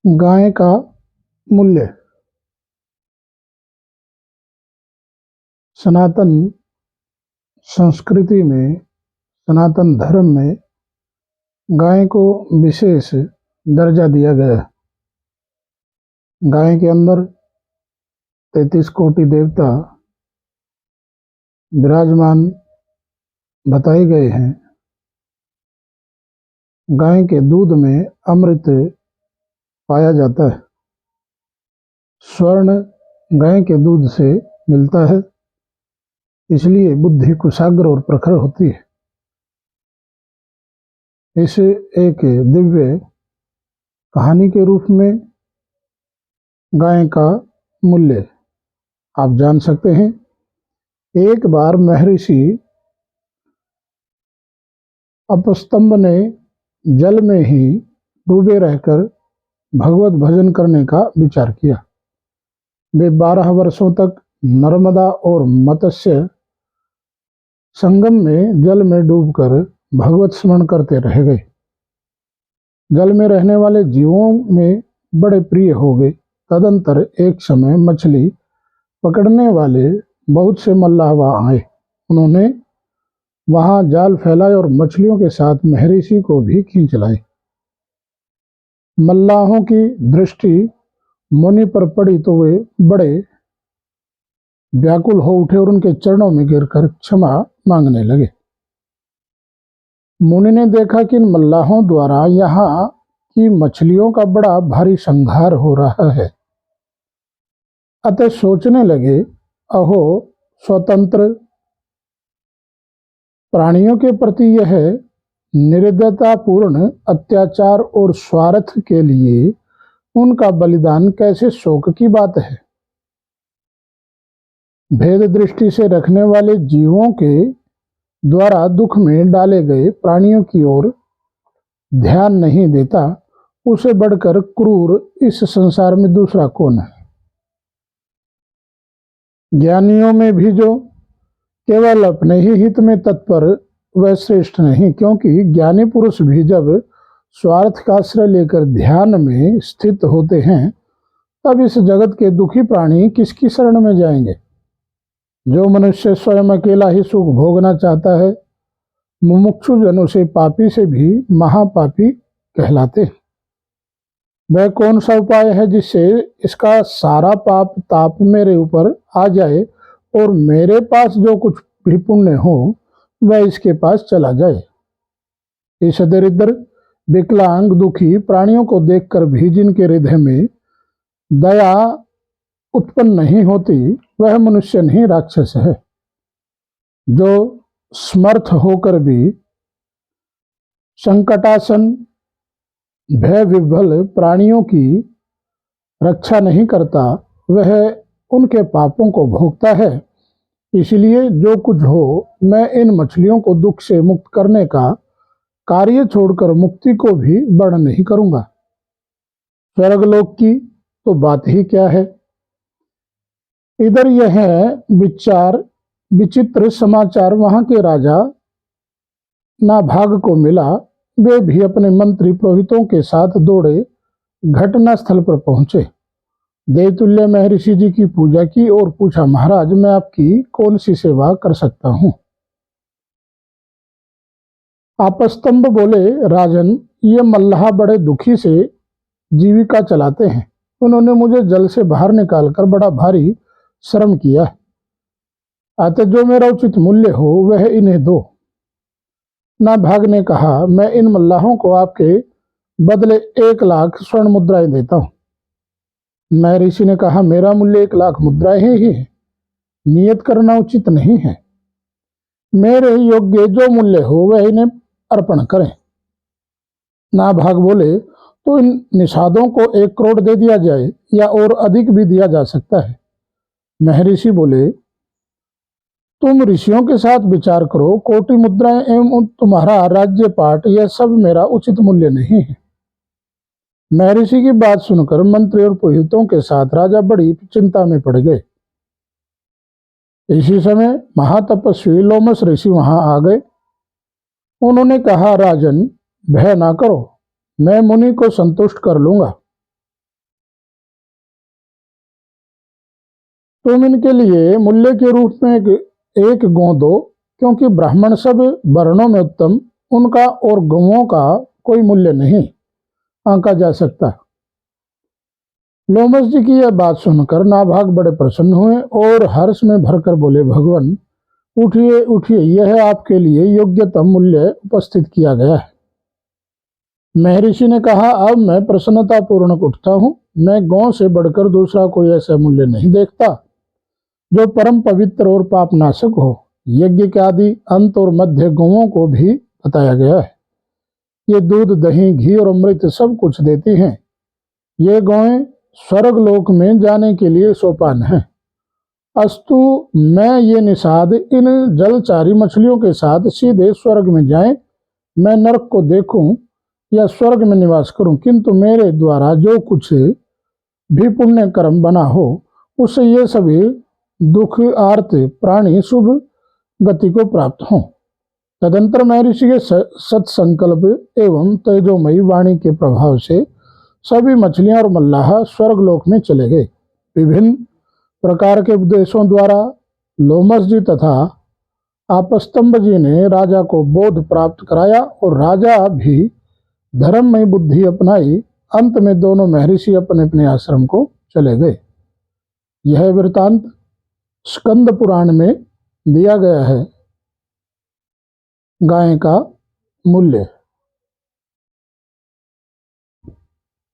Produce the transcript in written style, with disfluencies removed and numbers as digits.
गाय का मूल्य। सनातन संस्कृति में, सनातन धर्म में गाय को विशेष दर्जा दिया गया है। गाय के अंदर 33 कोटि देवता विराजमान बताए गए हैं। गाय के दूध में अमृत पाया जाता है। स्वर्ण गाय के दूध से मिलता है, इसलिए बुद्धि कुशाग्र और प्रखर होती है। इसे एक दिव्य कहानी के रूप में गाय का मूल्य आप जान सकते हैं। एक बार महर्षि अपस्तंभ ने जल में ही डूबे रहकर भगवत भजन करने का विचार किया। वे 12 वर्षों तक नर्मदा और मत्स्य संगम में जल में डूबकर भगवत स्मरण करते रह गए। जल में रहने वाले जीवों में बड़े प्रिय हो गए। तदंतर एक समय मछली पकड़ने वाले बहुत से मल्लाह वहां आए। उन्होंने वहां जाल फैलाए और मछलियों के साथ महर्षि को भी खींच लाए। मल्लाहों की दृष्टि मुनि पर पड़ी तो वे बड़े व्याकुल हो उठे और उनके चरणों में गिरकर क्षमा मांगने लगे। मुनि ने देखा कि इन मल्लाहों द्वारा यहाँ की मछलियों का बड़ा भारी संहार हो रहा है। अतः सोचने लगे, अहो, स्वतंत्र प्राणियों के प्रति यह निर्दयतापूर्ण अत्याचार और स्वार्थ के लिए उनका बलिदान कैसे शोक की बात है। भेद दृष्टि से रखने वाले जीवों के द्वारा दुख में डाले गए प्राणियों की ओर ध्यान नहीं देता, उसे बढ़कर क्रूर इस संसार में दूसरा कौन है। ज्ञानियों में भी जो केवल अपने ही हित में तत्पर वह श्रेष्ठ नहीं, क्योंकि ज्ञानी पुरुष भी जब स्वार्थ का आश्रय लेकर ध्यान में स्थित होते हैं, तब इस जगत के दुखी प्राणी किसकी शरण में जाएंगे। जो मनुष्य स्वयं अकेला ही सुख भोगना चाहता है, मुमुक्षु जनों से पापी से भी महापापी कहलाते। वह कौन सा उपाय है जिससे इसका सारा पाप ताप मेरे ऊपर आ जाए और मेरे पास जो कुछ भी पुण्य हो वह इसके पास चला जाए। इस दरिद्र विकलांग दुखी प्राणियों को देखकर भी जिनके हृदय में दया उत्पन्न नहीं होती, वह मनुष्य नहीं राक्षस है। जो समर्थ होकर भी संकटासन भय विभल प्राणियों की रक्षा नहीं करता, वह उनके पापों को भोगता है। इसलिए जो कुछ हो, मैं इन मछलियों को दुख से मुक्त करने का कार्य छोड़कर मुक्ति को भी वर्ण नहीं करूंगा। स्वर्गलोक की तो बात ही क्या है। इधर यह विचित्र समाचार वहां के राजा नाभाग को मिला। वे भी अपने मंत्री पुरोहितों के साथ दौड़े घटना स्थल पर पहुंचे। देवतुल्य महर्षि जी की पूजा की और पूछा, महाराज, मैं आपकी कौन सी सेवा कर सकता हूं। आपस्तंभ बोले, राजन, ये मल्लाह बड़े दुखी से जीविका चलाते हैं। उन्होंने मुझे जल से बाहर निकालकर बड़ा भारी श्रम किया है। अतः जो मेरा उचित मूल्य हो वह इन्हें दो। नाभाग ने कहा, मैं इन मल्लाहों को आपके बदले 1 लाख स्वर्ण मुद्राएं देता हूं। महर्षि ने कहा, मेरा मूल्य 1 लाख मुद्राएं ही है। नियत करना उचित नहीं है। मेरे योग्य जो मूल्य हो वह इन्हें अर्पण करें। नाभाग बोले, तो इन निषादों को 1 करोड़ दे दिया जाए या और अधिक भी दिया जा सकता है। महर्षि बोले, तुम ऋषियों के साथ विचार करो। कोटि मुद्राएं एवं तुम्हारा राज्य पाट, यह सब मेरा उचित मूल्य नहीं है। महर्षि की बात सुनकर मंत्री और पुरोहितों के साथ राजा बड़ी चिंता में पड़ गए। इसी समय महातपस्वी लोमस ऋषि वहां आ गए। उन्होंने कहा, राजन, भय ना करो, मैं मुनि को संतुष्ट कर लूंगा। तुम इनके लिए मूल्य के रूप में एक गौ दो, क्योंकि ब्राह्मण सब वर्णों में उत्तम, उनका और गौओं का कोई मूल्य नहीं आंका जा सकता। लोमस जी की यह बात सुनकर नाभाग बड़े प्रसन्न हुए और हर्ष में भरकर बोले, भगवान उठिए उठिए, यह आपके लिए योग्यतम मूल्य उपस्थित किया गया है। महर्षि ने कहा, अब मैं प्रसन्नता पूर्वक उठता हूँ। मैं गौ से बढ़कर दूसरा कोई ऐसा मूल्य नहीं देखता जो परम पवित्र और पाप नाशक हो। यज्ञ के आदि अंत और मध्य गौओं को भी बताया गया है। ये दूध, दही, घी और अमृत सब कुछ देती हैं। ये गौएं स्वर्ग लोक में जाने के लिए सोपान है। अस्तु मैं ये निषाद इन जलचारी मछलियों के साथ सीधे स्वर्ग में जाएं, मैं नरक को देखूं या स्वर्ग में निवास करूं, किंतु मेरे द्वारा जो कुछ भी पुण्य कर्म बना हो उससे ये सभी दुख आर्त प्राणी शुभ गति को प्राप्त हों। तदंतर महर्षि के सत्संकल्प एवं तेजोमयी वाणी के प्रभाव से सभी मछलियां और मल्लाह स्वर्गलोक में चले गए। विभिन्न प्रकार के उपदेशों द्वारा लोमस जी तथा आपस्तंभ जी ने राजा को बोध प्राप्त कराया और राजा भी धर्ममय बुद्धि अपनाई। अंत में दोनों महर्षि अपने अपने आश्रम को चले गए। यह वृतांत स्कंद पुराण में दिया गया है। गाय का मूल्य।